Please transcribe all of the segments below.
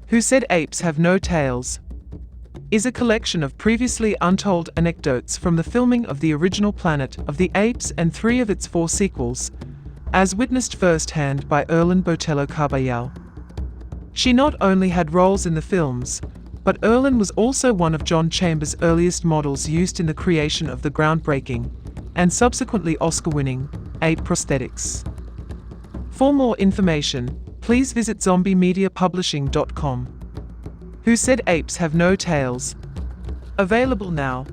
Who Said Apes Have No Tails is a collection of previously untold anecdotes from the filming of the original Planet of the Apes and 3 of its 4 sequels, as witnessed firsthand by Erlyn Botelho Carbajal. She not only had roles in the films, but Erlyn was also one of John Chambers' earliest models used in the creation of the groundbreaking, and subsequently Oscar-winning, ape prosthetics. For more information, please visit zombiemediapublishing.com. Who Said Apes Have No Tails? Available now.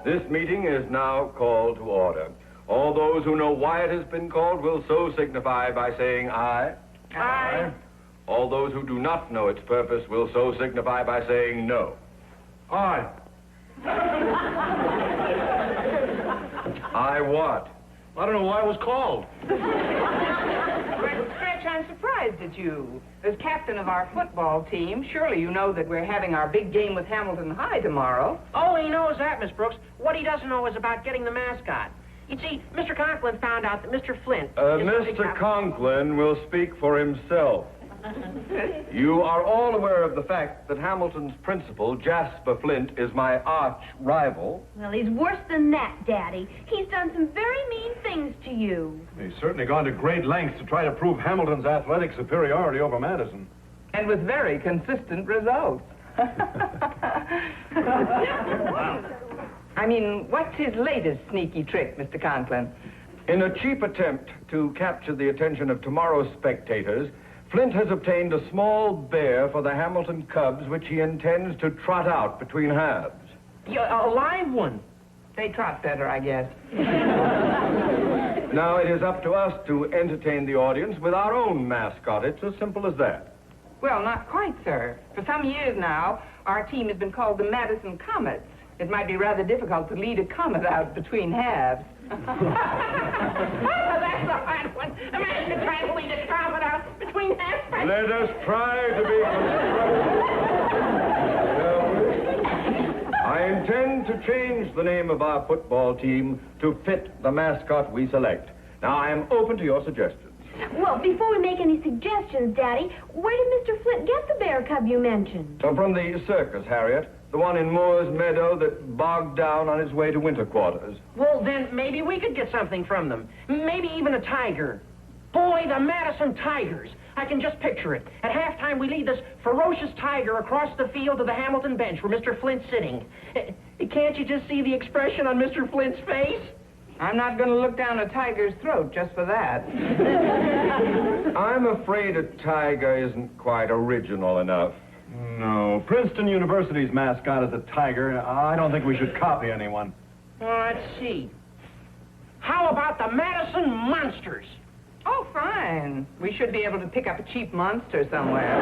This meeting is now called to order. All those who know why it has been called will so signify by saying aye. Aye. All those who do not know its purpose will so signify by saying no. Aye. Aye what? I don't know why it was called. Well, Stretch, I'm surprised at you. As captain of our football team, surely you know that we're having our big game with Hamilton High tomorrow. Oh, he knows that, Miss Brooks. What he doesn't know is about getting the mascot. You see, Mr. Conklin found out that Mr. Flint... Mr. Conklin will speak for himself. You are all aware of the fact that Hamilton's principal, Jasper Flint, is my arch rival. Well, he's worse than that, Daddy. He's done some very mean things to you. He's certainly gone to great lengths to try to prove Hamilton's athletic superiority over Madison. And with very consistent results. I mean, what's his latest sneaky trick, Mr. Conklin? In a cheap attempt to capture the attention of tomorrow's spectators, Flint has obtained a small bear for the Hamilton Cubs, which he intends to trot out between halves. A live one. They trot better, I guess. Now it is up to us to entertain the audience with our own mascot. It's as simple as that. Well, not quite, sir. For some years now, our team has been called the Madison Comets. It might be rather difficult to lead a comet out between halves. That's a hard one. Imagine trying to lead a comet out between halves. Let us try to be constructive. I intend to change the name of our football team to fit the mascot we select. Now, I am open to your suggestions. Well, before we make any suggestions, Daddy, where did Mr. Flint get the bear cub you mentioned? From the circus, Harriet. The one in Moore's Meadow that bogged down on its way to winter quarters. Well, then maybe we could get something from them. Maybe even a tiger. Boy, the Madison Tigers. I can just picture it. At halftime, we lead this ferocious tiger across the field to the Hamilton bench where Mr. Flint's sitting. Can't you just see the expression on Mr. Flint's face? I'm not going to look down a tiger's throat just for that. I'm afraid a tiger isn't quite original enough. No, Princeton University's mascot is a tiger. I don't think we should copy anyone. Let's see. How about the Madison Monsters? Oh, fine. We should be able to pick up a cheap monster somewhere.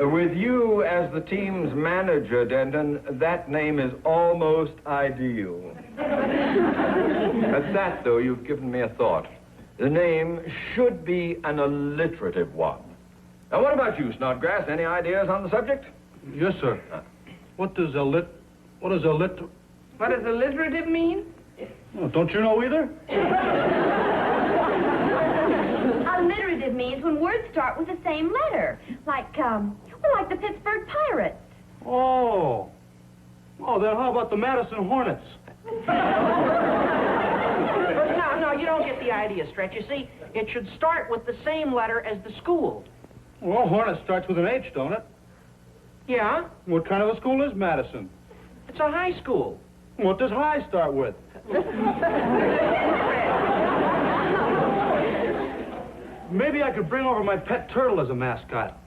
With you as the team's manager, Denton, that name is almost ideal. At that, though, you've given me a thought. The name should be an alliterative one. Now, what about you, Snodgrass? Any ideas on the subject? Yes, sir. What does alliterative mean? Oh, don't you know either? Alliterative means when words start with the same letter. Like the Pittsburgh Pirates. Oh. Oh, then how about the Madison Hornets? No, you don't get the idea, Stretch. You see, it should start with the same letter as the school. Well, Hornet starts with an H, don't it? Yeah? What kind of a school is Madison? It's a high school. What does high start with? Maybe I could bring over my pet turtle as a mascot.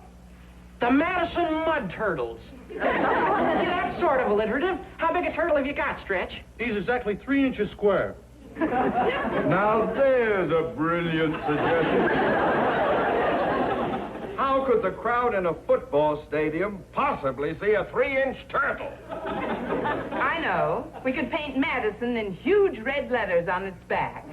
The Madison Mud Turtles. That's sort of alliterative. How big a turtle have you got, Stretch? He's exactly 3 inches square. Now, there's a brilliant suggestion. How could the crowd in a football stadium possibly see a 3-inch turtle? I know. We could paint Madison in huge red letters on its back.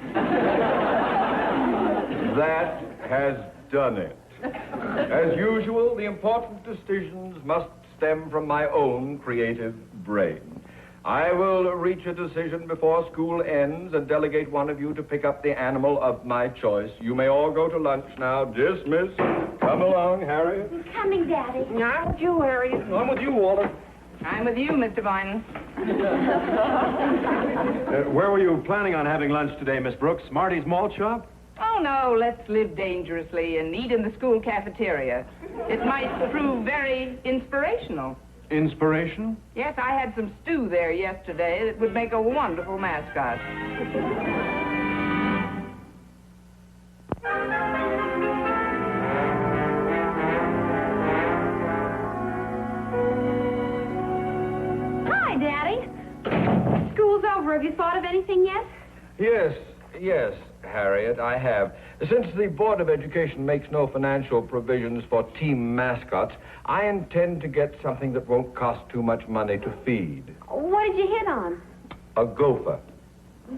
That has done it. As usual, the important decisions must stem from my own creative brain. I will reach a decision before school ends and delegate one of you to pick up the animal of my choice. You may all go to lunch now. Dismiss. Come along, Harriet. I'm coming, Daddy. I'm with you, Harriet. I'm with you, Walter. I'm with you, Mr. Boynton. Where were you planning on having lunch today, Miss Brooks? Marty's Malt Shop? Oh, no, let's live dangerously and eat in the school cafeteria. It might prove very inspirational. Inspiration? Yes, I had some stew there yesterday that would make a wonderful mascot. Hi, Daddy. School's over. Have you thought of anything yet? Yes, Harriet, I have. Since the Board of Education makes no financial provisions for team mascots, I intend to get something that won't cost too much money to feed. What did you hit on? A gopher. A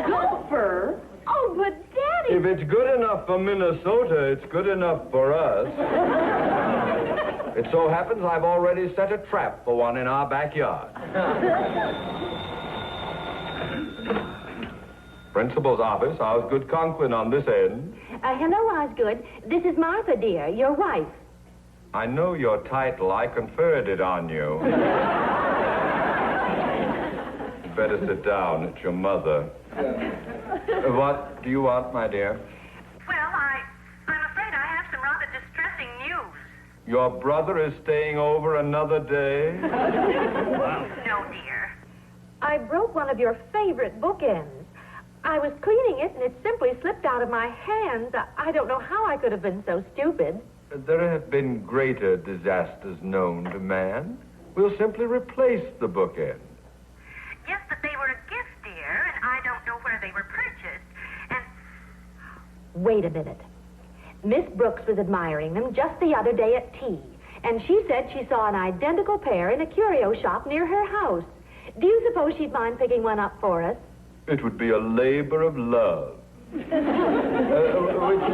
gopher? Oh, but Daddy... If it's good enough for Minnesota, it's good enough for us. It so happens I've already set a trap for one in our backyard. Principal's office. Osgood Conklin on this end. Hello, Osgood. This is Martha, dear, your wife. I know your title. I conferred it on you. You'd better sit down. It's your mother. What do you want, my dear? Well, I'm afraid I have some rather distressing news. Your brother is staying over another day? No, dear. I broke one of your favorite bookends. I was cleaning it, and it simply slipped out of my hands. I don't know how I could have been so stupid. There have been greater disasters known to man. We'll simply replace the bookend. Yes, but they were a gift, dear, and I don't know where they were purchased. And Wait a minute. Miss Brooks was admiring them just the other day at tea, and she said she saw an identical pair in a curio shop near her house. Do you suppose she'd mind picking one up for us? It would be a labor of love. Which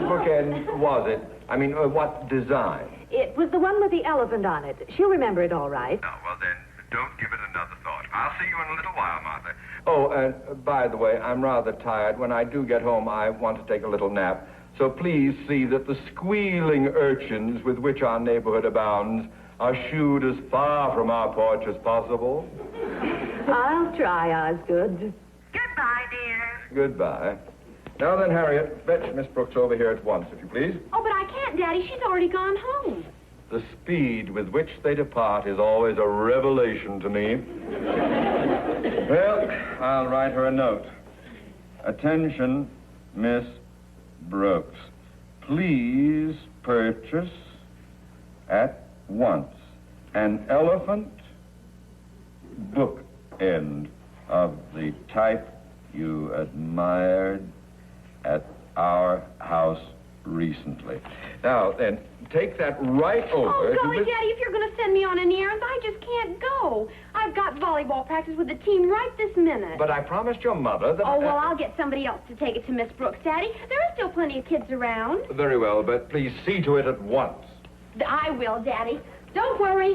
bookend was it? I mean, what design? It was the one with the elephant on it. She'll remember it all right. Oh, well then, don't give it another thought. I'll see you in a little while, Martha. Oh, by the way, I'm rather tired. When I do get home, I want to take a little nap. So please see that the squealing urchins with which our neighborhood abounds are shooed as far from our porch as possible. I'll try, Osgood. goodbye, dear. Goodbye. Now then, Harriet, fetch Miss Brooks over here at once, if you please. Oh, but I can't, Daddy. She's already gone home. The speed with which they depart is always a revelation to me. Well, I'll write her a note. Attention, Miss Brooks. Please purchase at once an elephant bookend of the type you admired at our house recently. Now, then, take that right over. Oh, to golly, Miss- Daddy, if you're going to send me on an errand, I just can't go. I've got volleyball practice with the team right this minute. But I promised your mother that... Oh, well, I'll get somebody else to take it to Miss Brooks, Daddy. There are still plenty of kids around. Very well, but please see to it at once. I will, Daddy. Don't worry.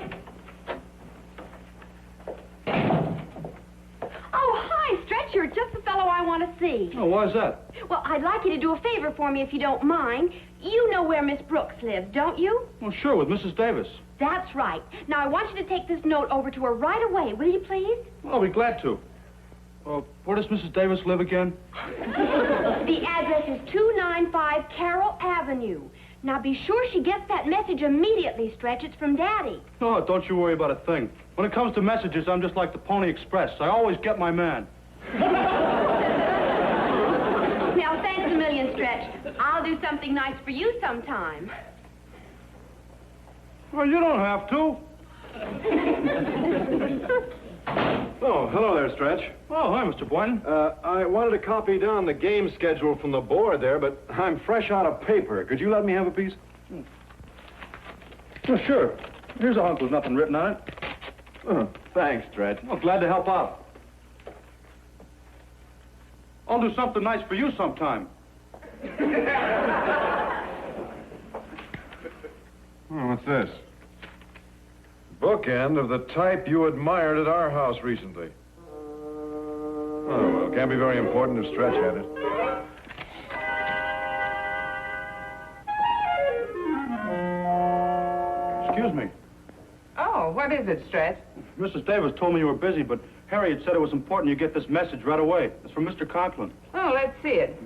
Oh, hi, Stretch. You're just the fellow I want to see. Oh, why's that? Well, I'd like you to do a favor for me if you don't mind. You know where Miss Brooks lives, don't you? Well, sure, with Mrs. Davis. That's right. Now, I want you to take this note over to her right away, will you, please? I'll be glad to. Where does Mrs. Davis live again? The address is 295 Carroll Avenue. Now, be sure she gets that message immediately, Stretch. It's from Daddy. Oh, don't you worry about a thing. When it comes to messages, I'm just like the Pony Express. I always get my man. Now, thanks a million, Stretch. I'll do something nice for you sometime. Well, you don't have to. Oh, hello there, Stretch. Oh, hi, Mr. Boynton. I wanted to copy down the game schedule from the board there, but I'm fresh out of paper. Could you let me have a piece? Oh, sure. Here's a hunk with nothing written on it. Oh, thanks, Stretch. Well, glad to help out. I'll do something nice for you sometime. Oh, what's this? Bookend of the type you admired at our house recently. Oh, well, can't be very important if Stretch had it. Excuse me. Oh, what is it, Stretch? Mrs. Davis told me you were busy, but Harriet said it was important you get this message right away. It's from Mr. Conklin. Oh, let's see it.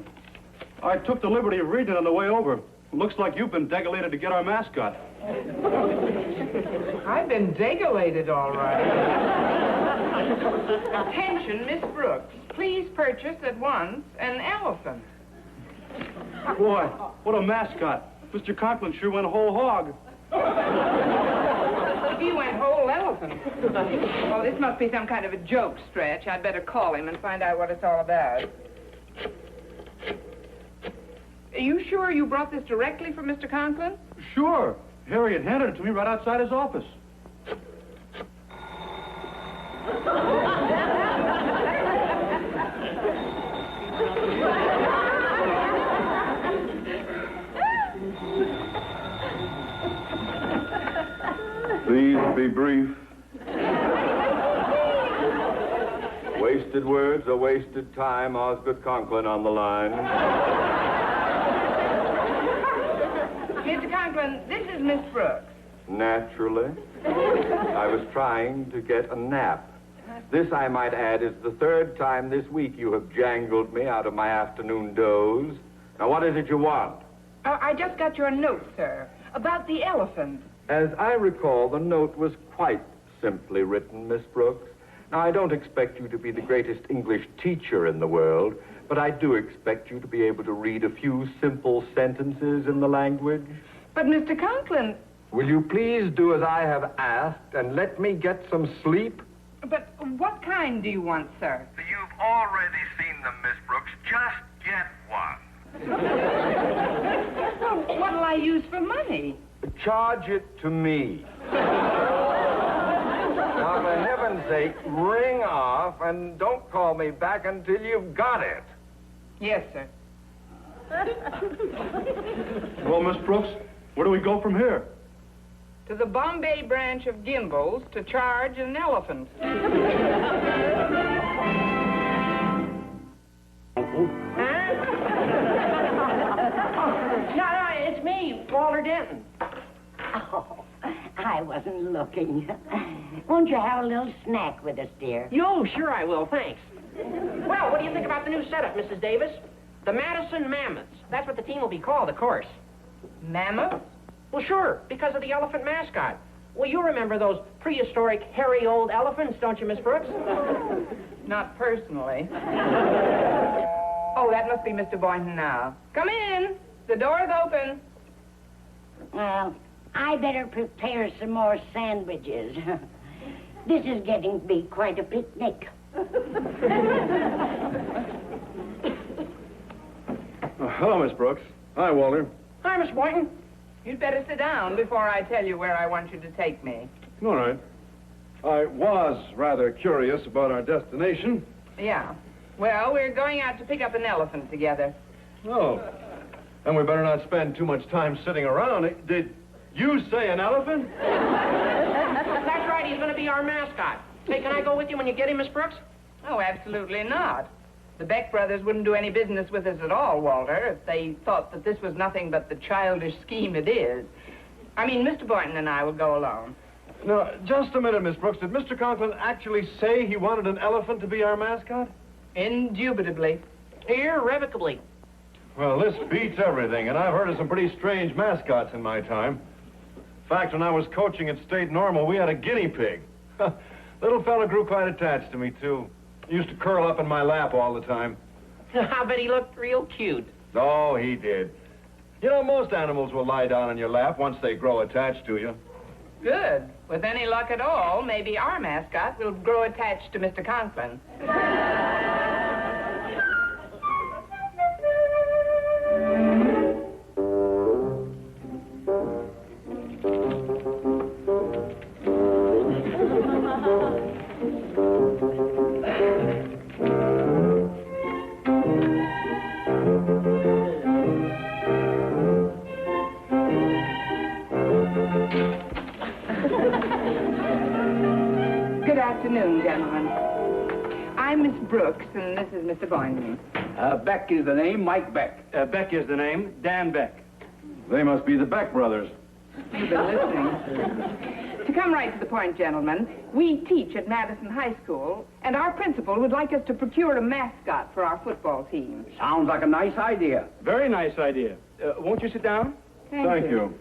I took the liberty of reading it on the way over. Looks like you've been decorated to get our mascot. I've been degulated, all right. Attention, Miss Brooks. Please purchase at once an elephant. Boy, what a mascot. Mr. Conklin sure went whole hog. He went whole elephant. Oh, this must be some kind of a joke, Stretch. I'd better call him and find out what it's all about. Are you sure you brought this directly from Mr. Conklin? Sure. Harriet handed it to me right outside his office. Please be brief. Wasted words or wasted time. Osgood Conklin on the line. Mr. Conklin, this is Miss Brooks. Naturally. I was trying to get a nap. This, I might add, is the third time this week you have jangled me out of my afternoon doze. Now, what is it you want? I just got your note, sir, about the elephant. As I recall, the note was quite simply written, Miss Brooks. Now, I don't expect you to be the greatest English teacher in the world, but I do expect you to be able to read a few simple sentences in the language. But, Mr. Conklin... Will you please do as I have asked and let me get some sleep? But what kind do you want, sir? You've already seen them, Miss Brooks. Just get one. What'll I use for money? Charge it to me. Now, for heaven's sake, ring off and don't call me back until you've got it. Yes, sir. Well, Miss Brooks, where do we go from here? To the Bombay branch of Gimbals to charge an elephant. No, it's me, Walter Denton. Oh, I wasn't looking. Won't you have a little snack with us, dear? Yo, sure I will, thanks. Well, what do you think about the new setup, Mrs. Davis? The Madison Mammoths. That's what the team will be called, of course. Mammoth? Well, sure, because of the elephant mascot. Well, you remember those prehistoric, hairy old elephants, don't you, Miss Brooks? Not personally. Oh, that must be Mr. Boynton now. Come in. The door's open. Well, I better prepare some more sandwiches. This is getting to be quite a picnic. Hello, Miss Brooks. Hi, Walter. Hi, Miss Boynton. You'd better sit down before I tell you where I want you to take me. All right. I was rather curious about our destination. Yeah. Well, we're going out to pick up an elephant together. Oh. Then we better not spend too much time sitting around. Did you say an elephant? That's right, he's going to be our mascot. Hey, can I go with you when you get him, Miss Brooks? Oh, absolutely not. The Beck brothers wouldn't do any business with us at all, Walter, if they thought that this was nothing but the childish scheme it is. I mean, Mr. Boynton and I will go alone. Now, just a minute, Miss Brooks. Did Mr. Conklin actually say he wanted an elephant to be our mascot? Indubitably. Irrevocably. Well, this beats everything, and I've heard of some pretty strange mascots in my time. In fact, when I was coaching at State Normal, we had a guinea pig. Little fella grew quite attached to me, too. He used to curl up in my lap all the time. I bet he looked real cute. Oh, he did. You know, most animals will lie down on your lap once they grow attached to you. Good. With any luck at all, maybe our mascot will grow attached to Mr. Conklin. afternoon, gentlemen. I'm Miss Brooks, and this is Mr. Boynton. Beck is the name, Mike Beck. Beck is the name, Dan Beck. They must be the Beck brothers. You've been listening. To come right to the point, gentlemen, we teach at Madison High School, and our principal would like us to procure a mascot for our football team. Sounds like a nice idea. Very nice idea. Won't you sit down? Thank you.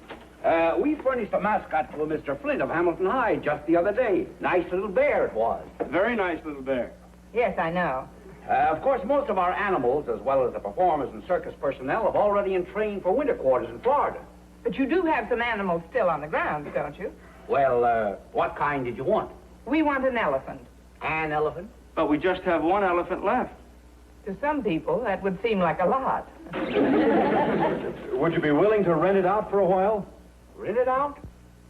We furnished a mascot for Mr. Flint of Hamilton High just the other day. Nice little bear it was. Very nice little bear. Yes, I know. Of course, most of our animals, as well as the performers and circus personnel, have already entrained for winter quarters in Florida. But you do have some animals still on the ground, don't you? Well, what kind did you want? We want an elephant. An elephant? But we just have one elephant left. To some people, that would seem like a lot. Would you be willing to rent it out for a while? Rent it out?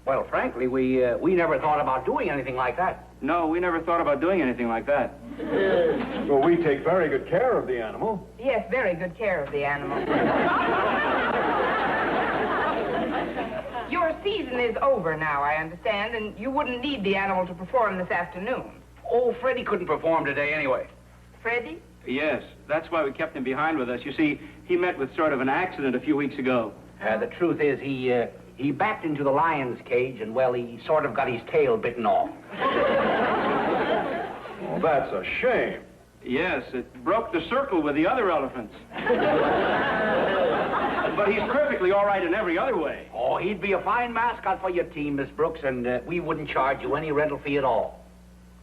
Well, frankly, we never thought about doing anything like that. No, we never thought about doing anything like that. Well, we take very good care of the animal. Yes, very good care of the animal. Your season is over now, I understand, and you wouldn't need the animal to perform this afternoon. Oh, Freddie couldn't perform today anyway. Freddie? Yes, that's why we kept him behind with us. You see, he met with sort of an accident a few weeks ago. The truth is, he backed into the lion's cage, and, well, he sort of got his tail bitten off. Well, that's a shame. Yes, it broke the circle with the other elephants. But he's perfectly all right in every other way. Oh, he'd be a fine mascot for your team, Miss Brooks, and we wouldn't charge you any rental fee at all.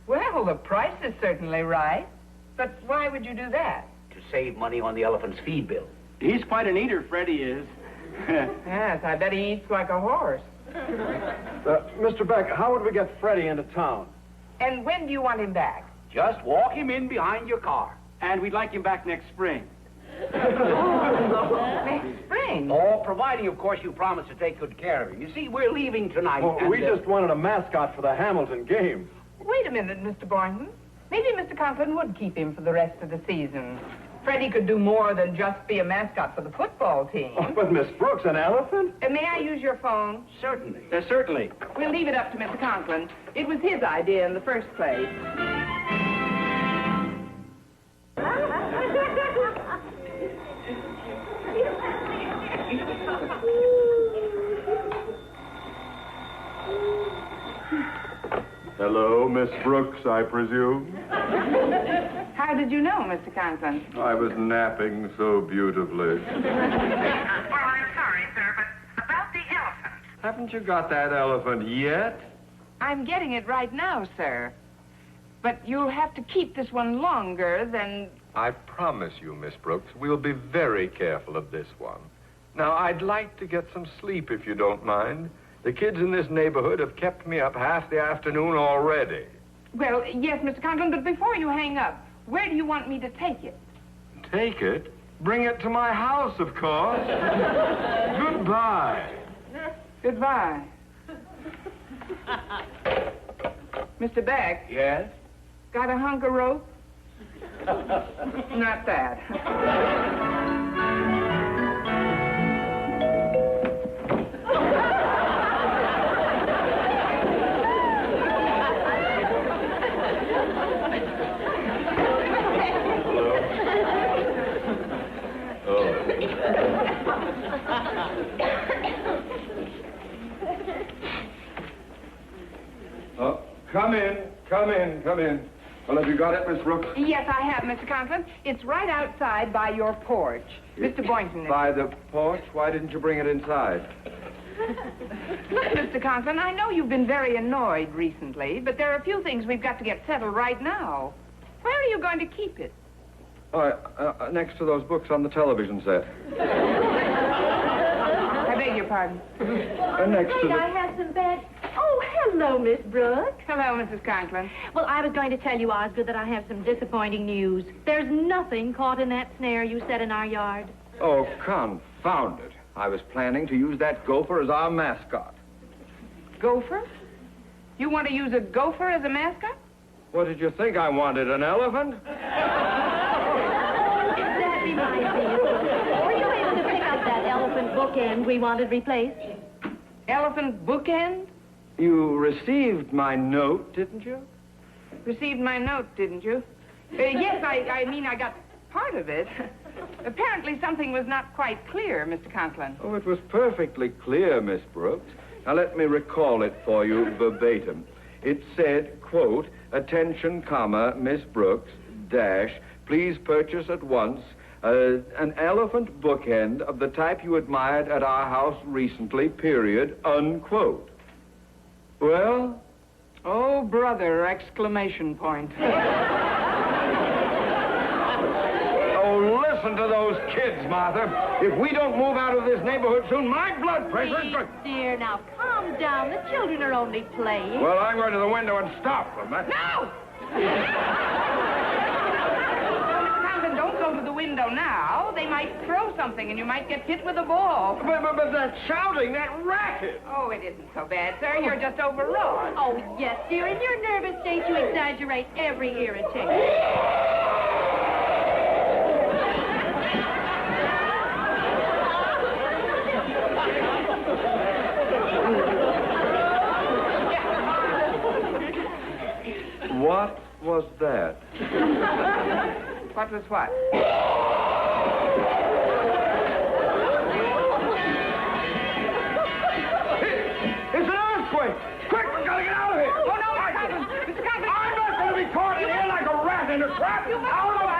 Well, the price is certainly right. But why would you do that? To save money on the elephant's feed bill. He's quite an eater, Freddie is. Yes, I bet he eats like a horse. Mr. Beck, how would we get Freddie into town? And when do you want him back? Just walk him in behind your car. And we'd like him back next spring. Next spring? Oh, providing, of course, you promise to take good care of him. You see, we're leaving tonight. Well, and, we just wanted a mascot for the Hamilton game. Wait a minute, Mr. Boynton. Maybe Mr. Conklin would keep him for the rest of the season. Freddie could do more than just be a mascot for the football team. Oh, but Miss Brooks, an elephant? May I use your phone? Certainly. Certainly. We'll leave it up to Mr. Conklin. It was his idea in the first place. Hello, Miss Brooks, I presume? How did you know, Mr. Conklin? I was napping so beautifully. Well, I'm sorry, sir, but about the elephant. Haven't you got that elephant yet? I'm getting it right now, sir. But you'll have to keep this one longer than... I promise you, Miss Brooks, we'll be very careful of this one. Now, I'd like to get some sleep, if you don't mind. The kids in this neighborhood have kept me up half the afternoon already. Well, yes, Mr. Conklin, but before you hang up, where do you want me to take it? Take it? Bring it to my house, of course. Goodbye. Goodbye. Mr. Beck? Yes? Got a hunk of rope? Not that. Come in. Well, have you got it, Miss Brooks? Yes, I have, Mr. Conklin. It's right outside by your porch. Mr. Boynton. By the porch? Why didn't you bring it inside? Look, Mr. Conklin, I know you've been very annoyed recently, but there are a few things we've got to get settled right now. Where are you going to keep it? Next to those books on the television set. I beg your pardon. Next to the... I have some bad... Oh, hello, Miss Brooks. Hello, Mrs. Conklin. Well, I was going to tell you, Osgood, that I have some disappointing news. There's nothing caught in that snare you set in our yard. Oh, confound it. I was planning to use that gopher as our mascot. Gopher? You want to use a gopher as a mascot? What did you think I wanted, an elephant? That reminds me. Were you able to pick up that elephant bookend we wanted replaced? Elephant bookend? You received my note, didn't you? received my note, didn't you? Yes, I mean, I got part of it. Apparently something was not quite clear, Mr. Conklin. Oh, it was perfectly clear, Miss Brooks. Now, let me recall it for you verbatim. It said, quote, attention, comma, Miss Brooks, dash, please purchase at once an elephant bookend of the type you admired at our house recently, period, unquote. Well? Oh, brother, exclamation point. Oh, listen to those kids, Martha. If we don't move out of this neighborhood soon, my blood pressure is going... Dear, now calm down. The children are only playing. Well, I'm going to the window and stop them. No! Don't go to the window now. They might throw something and you might get hit with a ball. But that shouting, that racket. Oh, it isn't so bad, sir. You're just overwrought. Oh, yes, dear. In your nervous state, you exaggerate every irritation. What was that? What was what? It's an earthquake! Quick, we gotta get out of here! Oh, no, Mr. Conklin! I'm not gonna be caught in here like a rat in a trap! Out of the